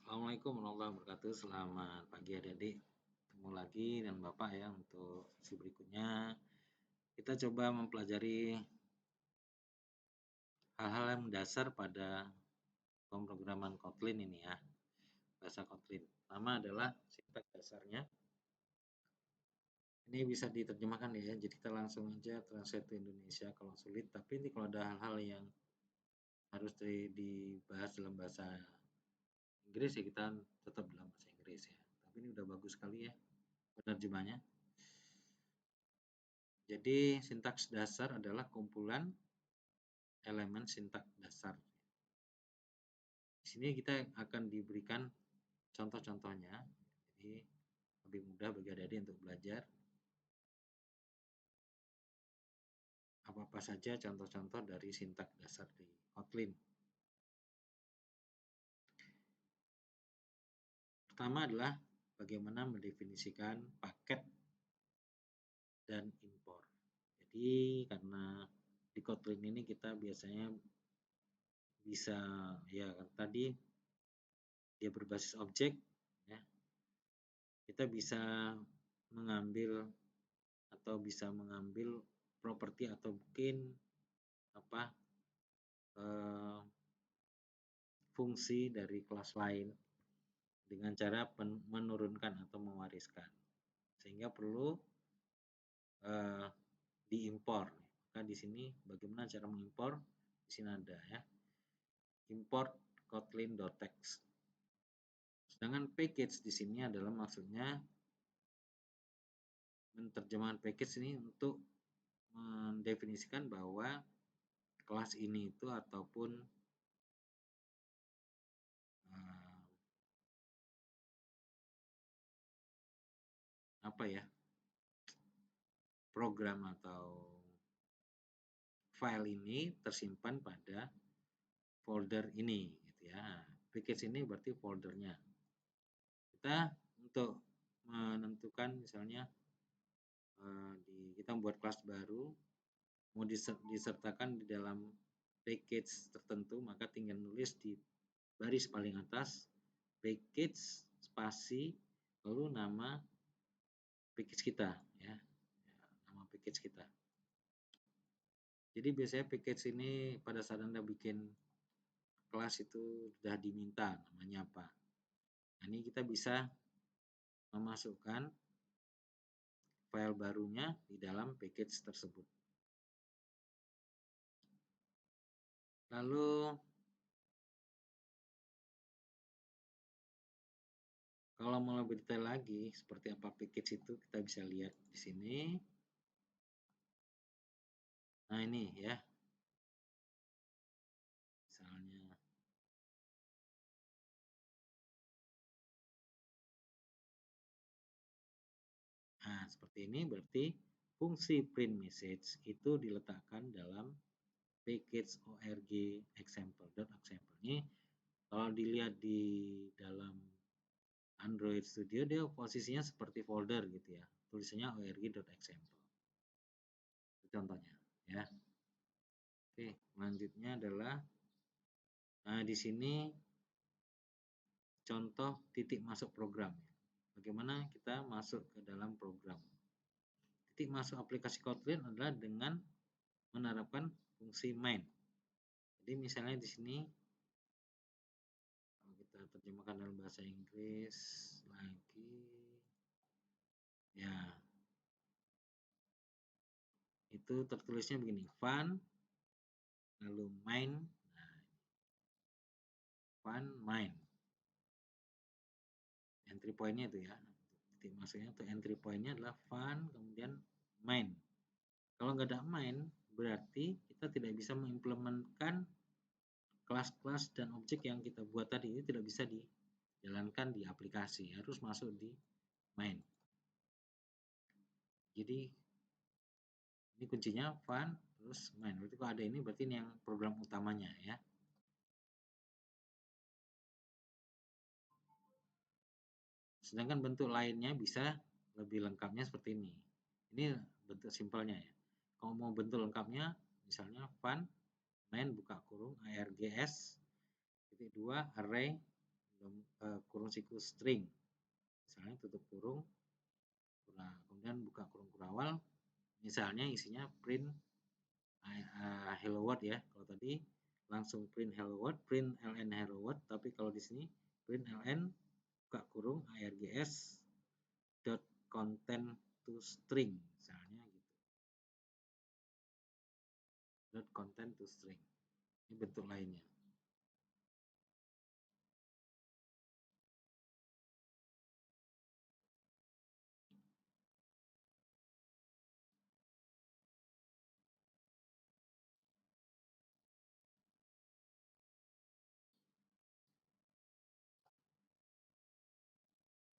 Assalamualaikum warahmatullahi wabarakatuh. Selamat pagi adik-adik. Ketemu lagi dengan Bapak ya untuk sesi berikutnya. Kita coba mempelajari hal-hal yang mendasar pada pemrograman Kotlin ini ya. Bahasa Kotlin. Pertama adalah sintaks dasarnya. Ini bisa diterjemahkan ya. Jadi kita langsung aja translate ke Indonesia kalau sulit. Tapi ini kalau ada hal-hal yang harus dibahas dalam bahasa Inggris ya kita tetap dalam bahasa Inggris ya. Tapi ini udah bagus sekali ya penerjemahnya. Jadi sintaks dasar adalah kumpulan elemen sintaks dasar. Di sini kita akan diberikan contoh-contohnya. Jadi lebih mudah bagi adik-adik untuk belajar. Apa-apa saja contoh-contoh dari sintaks dasar di Kotlin. Pertama adalah bagaimana mendefinisikan paket dan import. Jadi karena di Kotlin ini kita biasanya bisa ya tadi dia berbasis objek ya. Kita bisa mengambil properti atau mungkin fungsi dari kelas lain dengan cara menurunkan atau mewariskan, sehingga perlu diimpor. Maka di sini bagaimana cara mengimpor? Di sini ada ya, import kotlin.txt. Sedangkan package di sini adalah maksudnya menerjemahkan package ini untuk mendefinisikan bahwa kelas ini itu ataupun program atau file ini tersimpan pada folder ini gitu ya. Package ini berarti foldernya. Kita untuk menentukan misalnya kita membuat kelas baru mau disertakan di dalam package tertentu, maka tinggal nulis di baris paling atas package spasi lalu nama package kita ya, nama package kita. Jadi biasanya package ini pada saat Anda bikin kelas itu sudah diminta namanya apa. Nah, ini kita bisa memasukkan file barunya di dalam package tersebut. Lalu kalau mau lebih detail lagi seperti apa package itu kita bisa lihat di sini. Nah, ini ya. Misalnya nah, seperti ini berarti fungsi print message itu diletakkan dalam package org example.example. Ini kalau dilihat di dalam Android Studio dia posisinya seperti folder gitu ya. Tulisannya org.example. Contohnya ya. Oke, selanjutnya adalah di sini contoh titik masuk program. Bagaimana kita masuk ke dalam program. Titik masuk aplikasi Kotlin adalah dengan menerapkan fungsi main. Jadi misalnya di sini kalau kita terjemahkan dalam bahasa Inggris lagi ya, itu tertulisnya begini, fun lalu main, fun main, entry pointnya itu ya, titik masuknya itu entry pointnya adalah fun kemudian main. Kalau nggak ada main berarti kita tidak bisa mengimplementkan kelas-kelas dan objek yang kita buat tadi, ini tidak bisa dijalankan di aplikasi, harus masuk di main. Jadi ini kuncinya fun terus main. Berarti kalau ada ini berarti ini yang program utamanya ya. Sedangkan bentuk lainnya bisa lebih lengkapnya seperti ini. Ini bentuk simpelnya ya. Kalau mau bentuk lengkapnya misalnya fun main buka kurung args titik 2 array kurung siku string, misalnya tutup kurung, kemudian buka kurung kurawal, misalnya isinya print hello world ya. Kalau tadi langsung print hello world, print ln hello world, tapi kalau di sini print ln buka kurung args dot content to string, misalnya gitu. Dot content to string. Ini bentuk lainnya.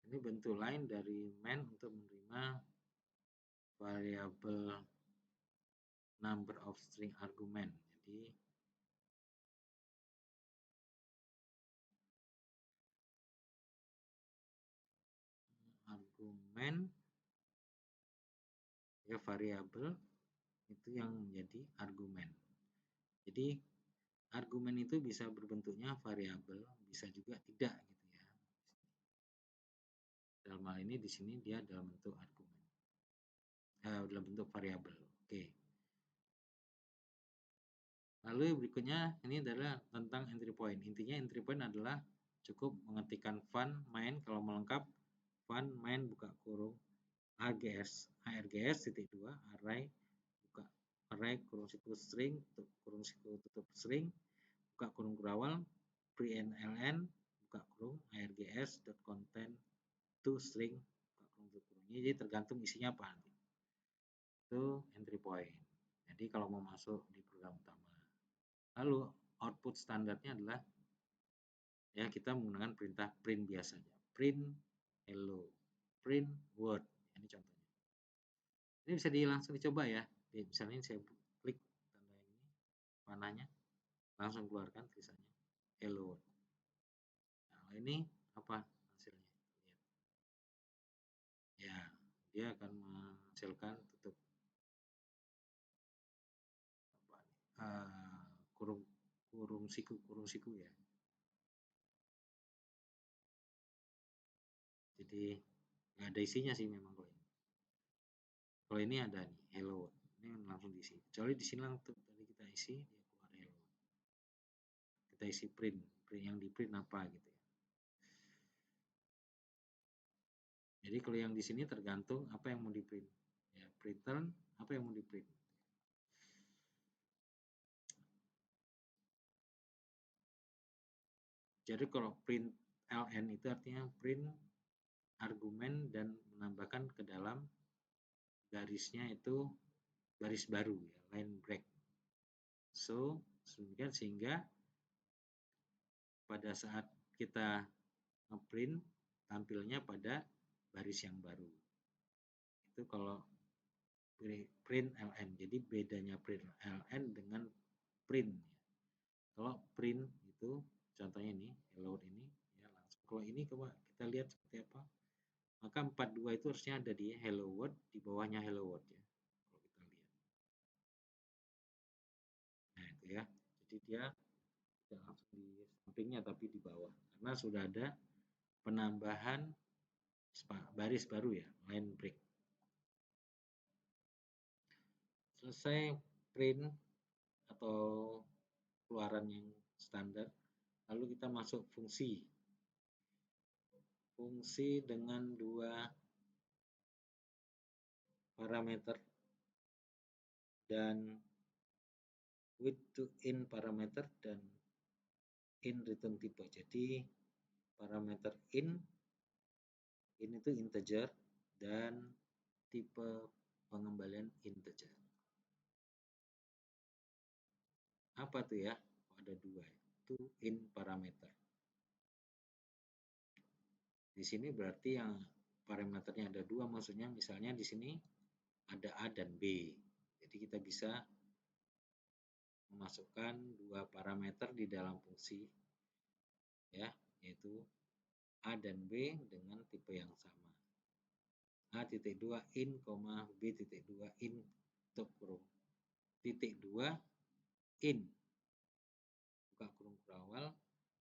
Ini bentuk lain dari main untuk menerima variabel number of string argument. Jadi argumen ya variabel itu yang menjadi argumen. Jadi argumen itu bisa berbentuknya variabel, bisa juga tidak gitu ya. Dalam hal ini di sini dia dalam bentuk argumen, dalam bentuk variabel. Oke. Lalu berikutnya ini adalah tentang entry point. Intinya entry point adalah cukup mengetikkan fun main, kalau melengkap fun main buka kurung args titik 2 array buka array kurung siku string kurung siku tutup string buka kurung kurawal print ln buka kurung args dot content to string buka kurung tutup kurung. Ini jadi tergantung isinya apa nanti. Itu entry point. Jadi kalau mau masuk di program utama. Lalu output standarnya adalah ya kita menggunakan perintah print biasanya. Print hello, print word. Ini contohnya. Ini bisa langsung dicoba ya. Misalnya ini saya klik tanda ini panahnya, langsung keluarkan tulisannya hello world. Nah, ini apa hasilnya? Lihat. Ya, dia akan menghasilkan tutup kurung siku ya. Jadi nggak ada isinya sih memang kalau ini. Kalau ini ada nih hello world. Ini langsung diisi. Kecuali di sini langsung tadi kita isi dia keluar hello world. Kita isi print yang di print apa gitu ya. Jadi kalau yang di sini tergantung apa yang mau di print. Ya, printer apa yang mau di print. Jadi kalau print ln itu artinya print argumen dan menambahkan ke dalam garisnya itu garis baru ya, line break. So, sehingga pada saat kita ngeprint tampilnya pada baris yang baru. Itu kalau print ln. Jadi bedanya print ln dengan print. Kalau print itu contohnya ini hello world ini ya langsung. Kalau ini coba kita lihat seperti apa. Maka 42 itu harusnya ada di hello world, di bawahnya hello world ya. Kalau kita lihat. Nah, itu ya. Jadi dia tidak langsung di sampingnya tapi di bawah karena sudah ada penambahan baris baru ya, line break. Selesai print atau keluaran yang standar, lalu kita masuk fungsi. Fungsi dengan dua parameter dan with to in parameter dan in return type. Jadi parameter in itu integer dan tipe pengembalian integer. Apa tuh ya? Ada dua, itu in parameter. Di sini berarti yang parameternya ada dua, maksudnya misalnya di sini ada A dan B. Jadi kita bisa memasukkan dua parameter di dalam fungsi ya, yaitu A dan B dengan tipe yang sama. A.2 in, B.2 in tutup kurung. Titik 2 in buka kurung kurawal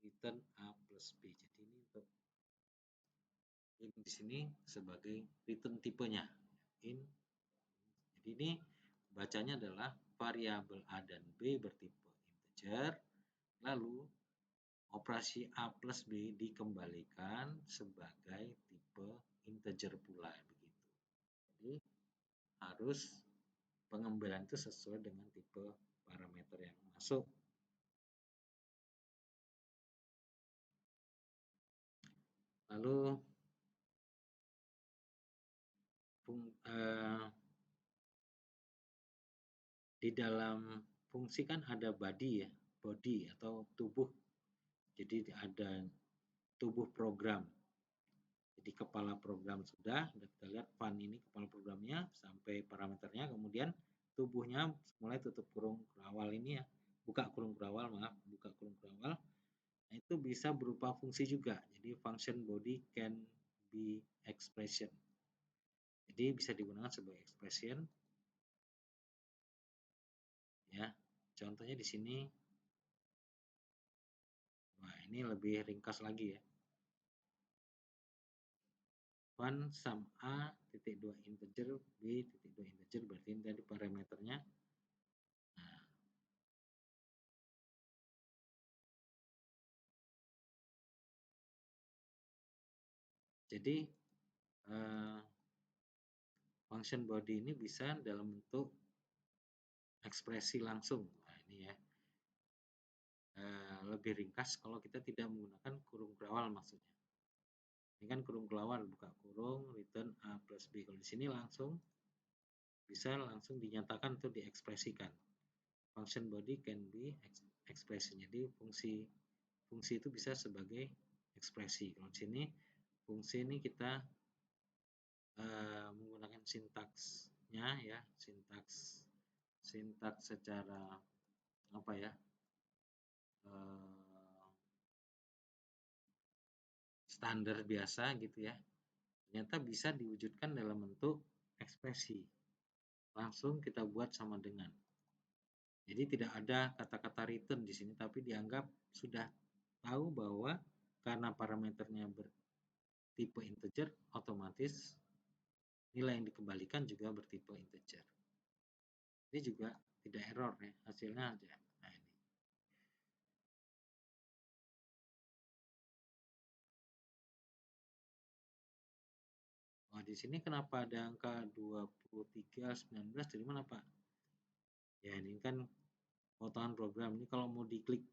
return A+B. plus B. Jadi ini untuk ini di sini sebagai return tipenya in. Jadi ini bacanya adalah variabel A dan B bertipe integer, lalu operasi A plus B dikembalikan sebagai tipe integer pula begitu. Jadi harus pengembalian itu sesuai dengan tipe parameter yang masuk. Lalu di dalam fungsi kan ada body ya, body atau tubuh. Jadi ada tubuh program. Jadi kepala program sudah kita lihat fun ini kepala programnya sampai parameternya, kemudian tubuhnya mulai tutup kurung kerawal ini ya, buka kurung kerawal, maaf, buka kurung kerawal. Nah, itu bisa berupa fungsi juga. Jadi function body can be expression. Jadi bisa digunakan sebagai expression. Ya, contohnya di sini. Nah, ini lebih ringkas lagi ya. Fun sum A titik 2 integer B titik 2 integer, berarti ini tadi parameternya. Nah, jadi function body ini bisa dalam bentuk ekspresi langsung. Nah, ini ya. Lebih ringkas kalau kita tidak menggunakan kurung kerawal maksudnya. Ini kan kurung kerawal, buka kurung, return A plus B. Kalau di sini langsung bisa langsung dinyatakan atau diekspresikan. Function body can be expression. Jadi fungsi itu bisa sebagai ekspresi. Kalau di sini fungsi ini kita menggunakan sintaksnya ya, sintaks secara apa ya, standar biasa gitu ya, ternyata bisa diwujudkan dalam bentuk ekspresi. Langsung kita buat sama dengan. Jadi tidak ada kata-kata return di sini, tapi dianggap sudah tahu bahwa karena parameternya bertipe integer, otomatis nilai yang dikembalikan juga bertipe integer. Ini juga tidak error ya, hasilnya aja. Nah, ini. Oh, di sini kenapa ada angka 23, 19 dari mana, Pak? Ya, ini kan potongan program. Ini kalau mau diklik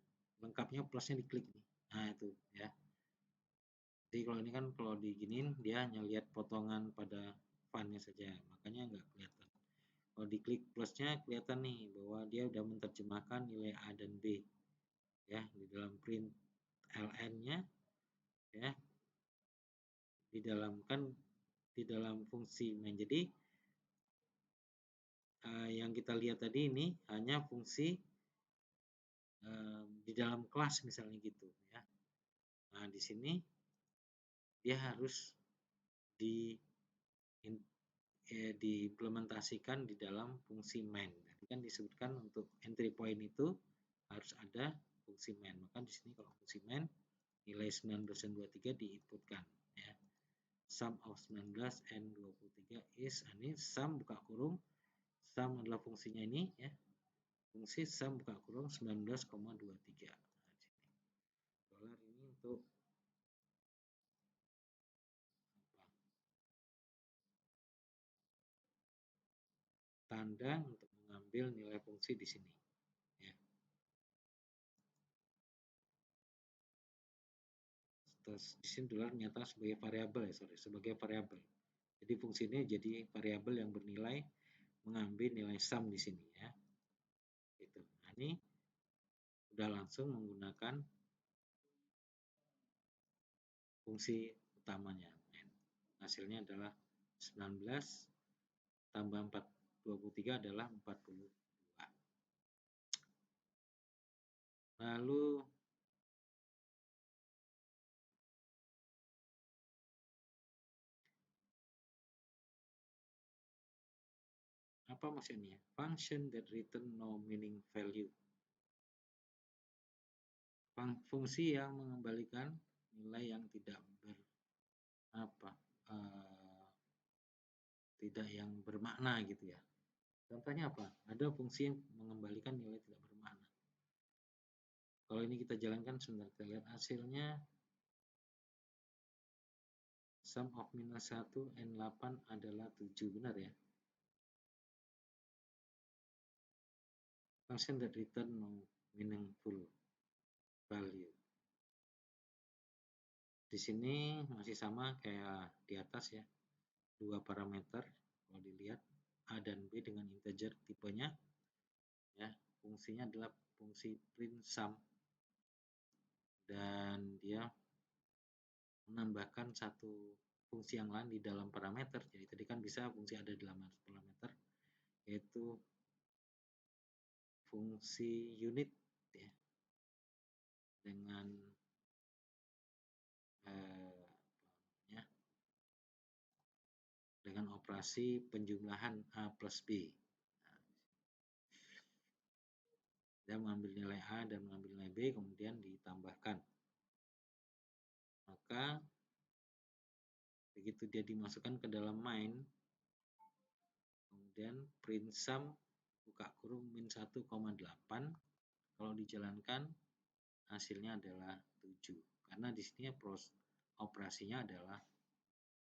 lengkapnya plusnya diklik nih. Nah, itu ya. Jadi kalau ini kan kalau diginin dia hanya lihat potongan pada file-nya saja, makanya nggak kelihatan. Kalau diklik plusnya kelihatan nih bahwa dia udah menerjemahkan nilai A dan B ya di dalam print ln-nya ya, di dalam fungsi main. Jadi yang kita lihat tadi ini hanya fungsi di dalam kelas misalnya gitu ya. Nah, di sini dia harus diimplementasikan di dalam fungsi main. Tadi kan disebutkan untuk entry point itu harus ada fungsi main. Maka di sini kalau fungsi main nilai 19 dan 23 diinputkan ya. Sum of 19 and 23 is, ini sum buka kurung, sum adalah fungsinya ini ya. Fungsi sum buka kurung 19,23. Nah, dolar ini untuk tanda untuk mengambil nilai fungsi di sini ya. Terus di sini dolar nyata sebagai variabel ya, sebagai variabel. Jadi fungsi ini jadi variabel yang bernilai mengambil nilai sum di sini ya. Gitu. Nah, ini udah langsung menggunakan fungsi utamanya. Hasilnya adalah 19 tambah 23 adalah 42. Lalu apa maksudnya? Function that return no meaning value. Fungsi yang mengembalikan tidak yang bermakna gitu ya. Contohnya apa? Ada fungsi yang mengembalikan nilai tidak bermakna. Kalau ini kita jalankan sebentar, kita lihat hasilnya. Sum of minus 1 and 8 adalah 7, benar ya? Function that return no meaningful value. Di sini masih sama kayak di atas ya. Dua parameter, kalau dilihat A dan B dengan integer tipenya ya. Fungsinya adalah fungsi print sum dan dia menambahkan satu fungsi yang lain di dalam parameter. Jadi tadi kan bisa fungsi ada di dalam parameter, yaitu fungsi unit ya, dengan dengan operasi penjumlahan A plus B. Dia mengambil nilai A dan mengambil nilai B, kemudian ditambahkan. Maka begitu dia dimasukkan ke dalam main, kemudian print sum buka kurung min 1,8, kalau dijalankan hasilnya adalah 7. Karena di sini operasinya adalah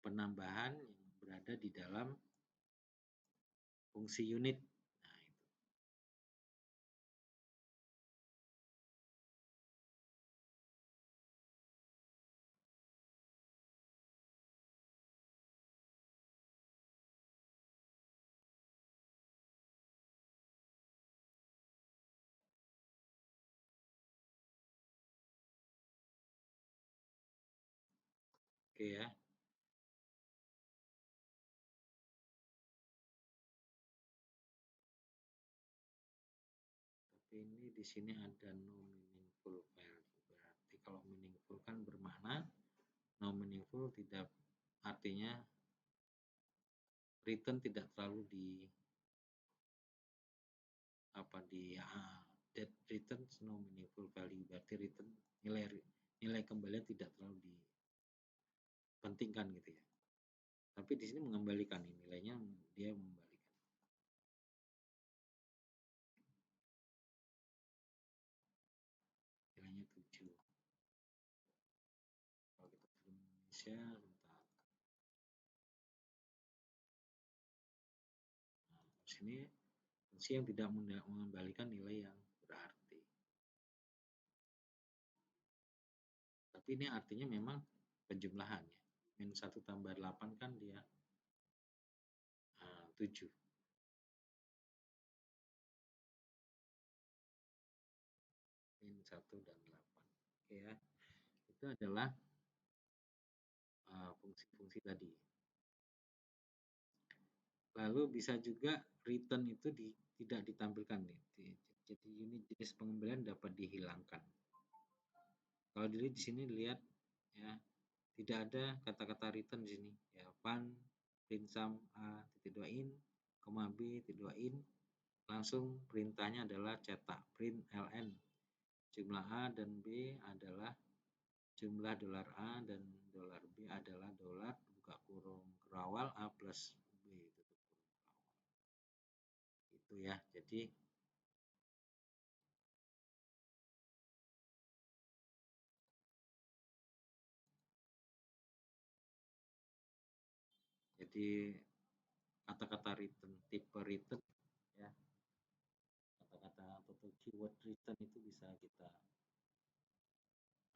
penambahan yang berada di dalam fungsi unit. Nah, itu. Oke ya. Tapi ini di sini ada no meaningful value. Berarti kalau meaningful kan bermakna, no meaningful tidak, artinya return tidak terlalu that return no meaningful value, berarti return nilai kembalian tidak terlalu dipentingkan gitu ya. Tapi di sini mengembalikan nilainya, dia mengembalikan. Nilainya 7. Kalau kita ke Indonesia, bentar. Nah, di sini fungsi yang tidak mengembalikan nilai yang berarti. Tapi ini artinya memang penjumlahan ya. Min 1 tambah 8 kan dia 7. Min 1 dan 8. Oke ya. Itu adalah fungsi-fungsi tadi. Lalu bisa juga return itu tidak ditampilkan nih. Jadi unit jenis pengembalian dapat dihilangkan. Kalau di sini lihat ya, tidak ada kata-kata return di sini ya. Fun print sum A titik 2 in, B titik 2 in, langsung perintahnya adalah cetak print ln. Jumlah A dan B adalah jumlah dolar A dan dolar B adalah dolar buka kurung kerawal A plus B tutup kurung kerawal. Itu ya. Jadi kata-kata return, tipe return ya, kata-kata atau keyword return itu bisa kita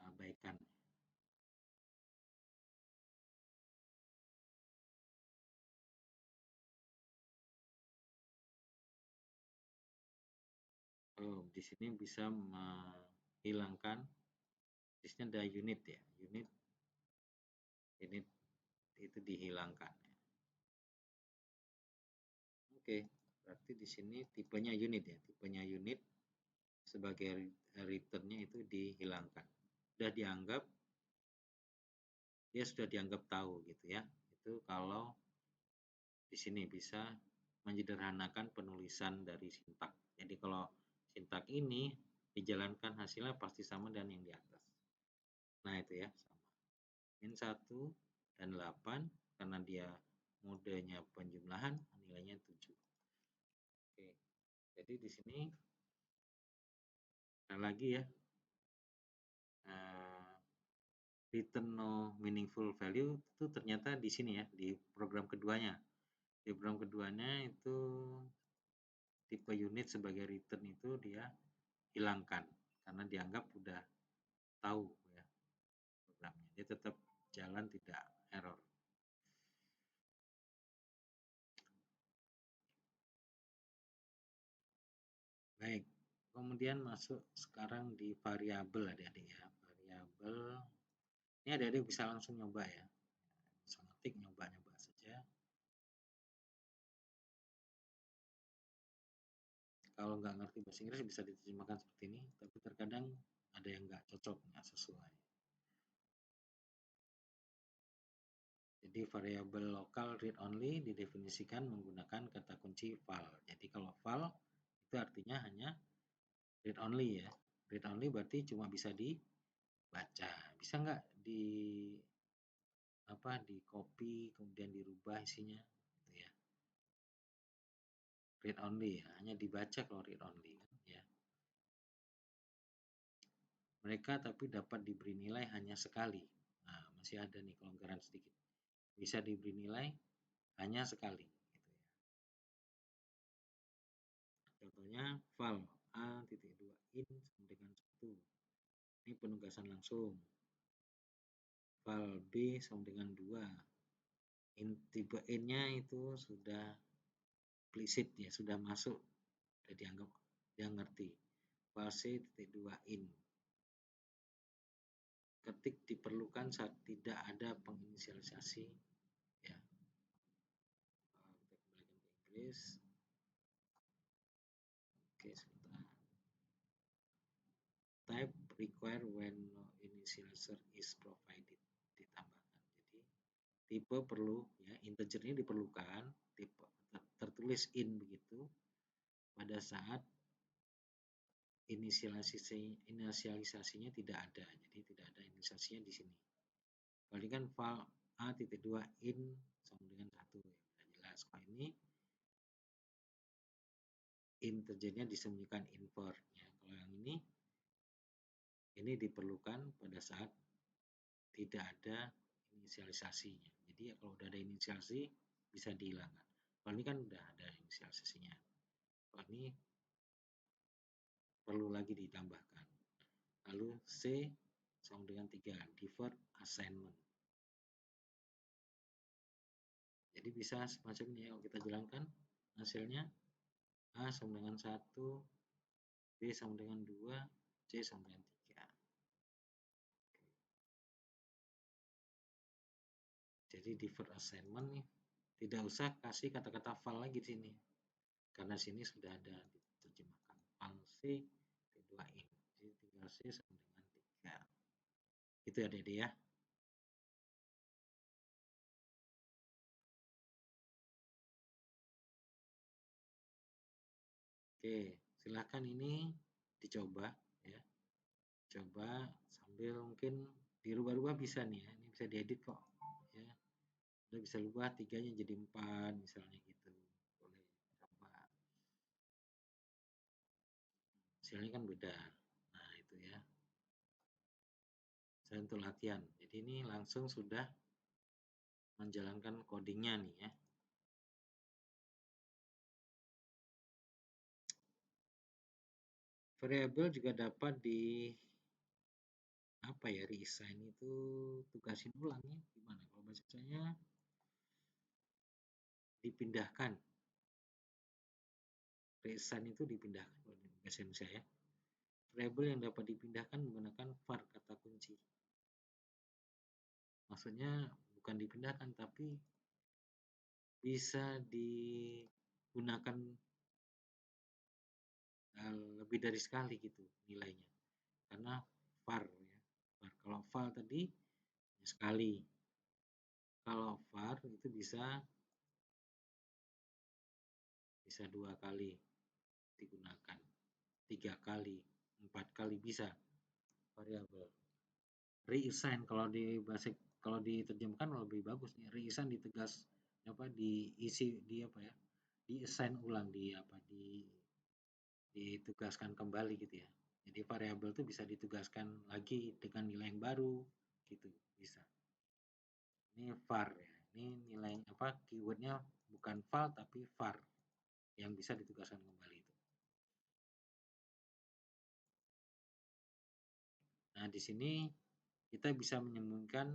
abaikan. Di sini bisa menghilangkan, di sini ada unit ya, unit itu dihilangkan. Oke, berarti di sini tipenya unit ya, tipenya unit sebagai returnnya itu dihilangkan. Dia sudah dianggap tahu gitu ya. Itu kalau di sini bisa menyederhanakan penulisan dari sintak. Jadi kalau sintak ini dijalankan hasilnya pasti sama dengan yang di atas. Nah itu ya, sama. Min 1 dan 8 karena dia modenya penjumlahan, nilainya 7. Oke. Jadi di sini ada lagi ya, return no meaningful value itu ternyata di sini ya, di program keduanya. Di program keduanya itu tipe unit sebagai return itu dia hilangkan karena dianggap udah tahu ya programnya. Dia tetap jalan tidak error. Baik, kemudian masuk sekarang di variabel adik-adik ya. Variabel, ini adik-adik bisa langsung nyoba ya. Langsung ngetik nyoba-nyoba saja. Kalau nggak ngerti bahasa Inggris bisa diterjemahkan seperti ini, tapi terkadang ada yang nggak cocok, nggak sesuai. Jadi variabel lokal read only didefinisikan menggunakan kata kunci val. Jadi kalau val itu artinya hanya read only ya. Read only berarti cuma bisa dibaca. Bisa nggak di copy kemudian dirubah isinya gitu ya. Read only ya, hanya dibaca kalau read only kan ya. Mereka tapi dapat diberi nilai hanya sekali. Nah, masih ada nih kelonggaran sedikit. Bisa diberi nilai hanya sekali gitu ya. Contohnya val A.2 in sama dengan 1. Ini penugasan langsung. Val B sama dengan 2. Tipe in-nya itu sudah implicit ya, sudah masuk, sudah dianggap dia ngerti. Val C.2 in. Ketik diperlukan saat tidak ada penginisialisasi ya. Kita kembalikan ke Inggris. Oke, sebentar. Type require when no initializer is provided, ditambahkan. Jadi tipe perlu ya, integernya diperlukan, tipe tertulis in begitu pada saat inisialisasinya tidak ada. Jadi tidak ada inisialisasinya di sini. Kalau ini kan val A.2 in sama dengan 1 ya, sudah jelas. Kalau ini integernya disembunyikan invert ya. Kalau yang ini diperlukan pada saat tidak ada inisialisasinya. Jadi ya kalau udah ada inisialisasi bisa dihilangkan. Kalau ini kan udah ada inisialisasinya. Kalau ini perlu lagi ditambahkan. Lalu C sama dengan 3, deferred assignment. Jadi bisa semacam ini ya, kalau kita jalankan hasilnya A sama dengan 1, B sama dengan 2, C sama dengan 3. Jadi deferred assignment nih, tidak usah kasih kata-kata val lagi di sini. Karena sini sudah ada diterjemahkan val C T2 in. Jadi tinggal C sama dengan 3. Itu ya Dede ya. Oke, silahkan ini dicoba ya. Coba sambil mungkin dirubah-rubah bisa nih ya. Ini bisa diedit kok ya. Udah bisa ubah 3-nya jadi 4 misalnya gitu. Boleh coba. Hasilnya kan beda. Nah, itu ya. Saya untuk latihan. Jadi ini langsung sudah menjalankan codingnya nih ya. Variabel juga dapat reassign itu tugasin ulang ya. Gimana kalau bahasanya dipindahkan. Reassign itu dipindahkan kalau di bahasa Indonesia ya. Variabel yang dapat dipindahkan menggunakan var kata kunci. Maksudnya bukan dipindahkan tapi bisa digunakan lebih dari sekali gitu nilainya. Karena var ya. Kalau val tadi sekali. Kalau var itu bisa 2 kali digunakan, 3 kali, 4 kali bisa variabel. Reassign kalau diterjemahkan lebih bagus nih. Reassign diisi di assign ulang ditugaskan kembali gitu ya. Jadi variabel itu bisa ditugaskan lagi dengan nilai yang baru gitu bisa. Ini var ya. Ini nilai keywordnya bukan val tapi var yang bisa ditugaskan kembali itu. Nah, di sini kita bisa menyembunyikan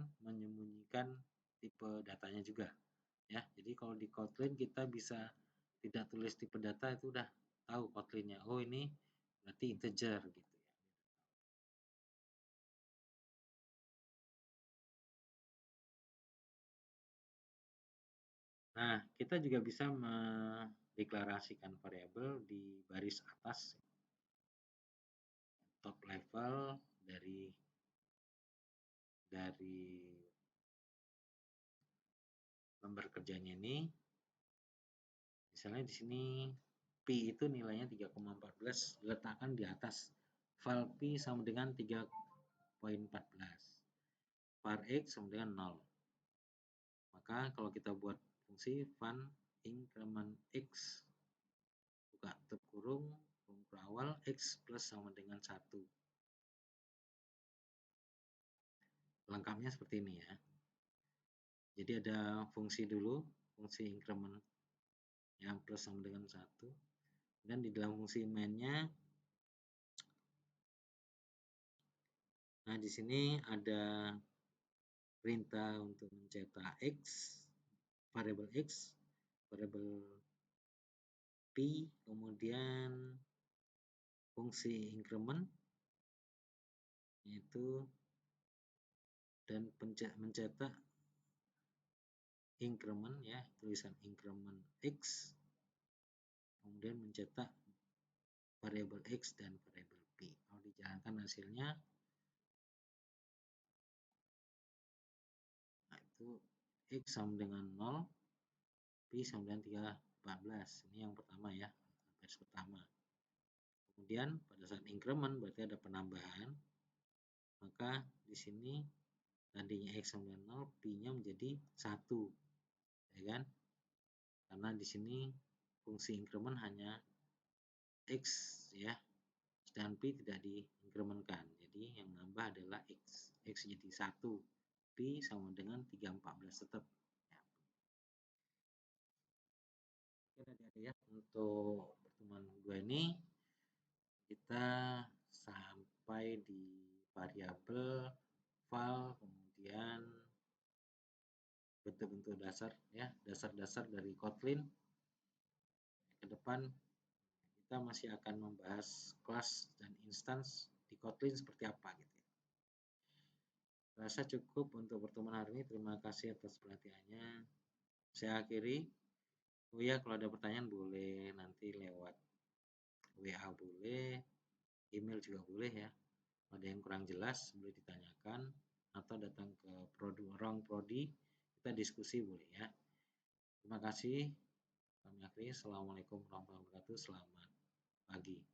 tipe datanya juga ya. Jadi kalau di Kotlin kita bisa tidak tulis tipe data, itu udah tahu Kotlinnya. Oh, ini berarti integer gitu ya. Nah, kita juga bisa mendeklarasikan variabel di baris atas top level dari lembar kerjanya ini. Misalnya di sini P itu nilainya 3,14 diletakkan di atas val P sama dengan 3,14, var X sama dengan 0. Maka kalau kita buat fungsi fun increment X buka tutup kurung awal X plus sama dengan 1. Lengkapnya seperti ini ya. Jadi ada fungsi dulu, fungsi increment yang plus sama dengan 1. Dan di dalam fungsi main-nya, nah di sini ada perintah untuk mencetak X, variabel X, variabel P, kemudian fungsi increment yaitu dan mencetak increment ya, tulisan increment X, kemudian mencetak variabel X dan variabel P. Kalau dijalankan hasilnya, nah itu X sama dengan 0, P sama dengan 3,14. Ini yang pertama ya, baris pertama. Kemudian pada saat increment berarti ada penambahan, maka di sini tadinya X sama dengan 0, P-nya menjadi 1, ya kan? Karena di sini fungsi increment hanya X ya, sedangkan P tidak diinkrementkan. Jadi yang nambah adalah X. X jadi 1, P sama dengan 3,14 tetap. Ya. Oke, ya. Untuk pertemuan 2 ini kita sampai di variabel, val, kemudian bentuk-bentuk dasar ya, dasar-dasar dari Kotlin. Ke depan kita masih akan membahas kelas dan instance di Kotlin seperti apa gitu. Rasa cukup untuk pertemuan hari ini. Terima kasih atas perhatiannya. Saya akhiri. Oh ya, kalau ada pertanyaan boleh nanti lewat WA boleh, email juga boleh ya. Ada yang kurang jelas boleh ditanyakan atau datang ke ruang prodi, kita diskusi boleh ya. Terima kasih. Kami akhiri. Assalamualaikum warahmatullahi wabarakatuh. Selamat pagi.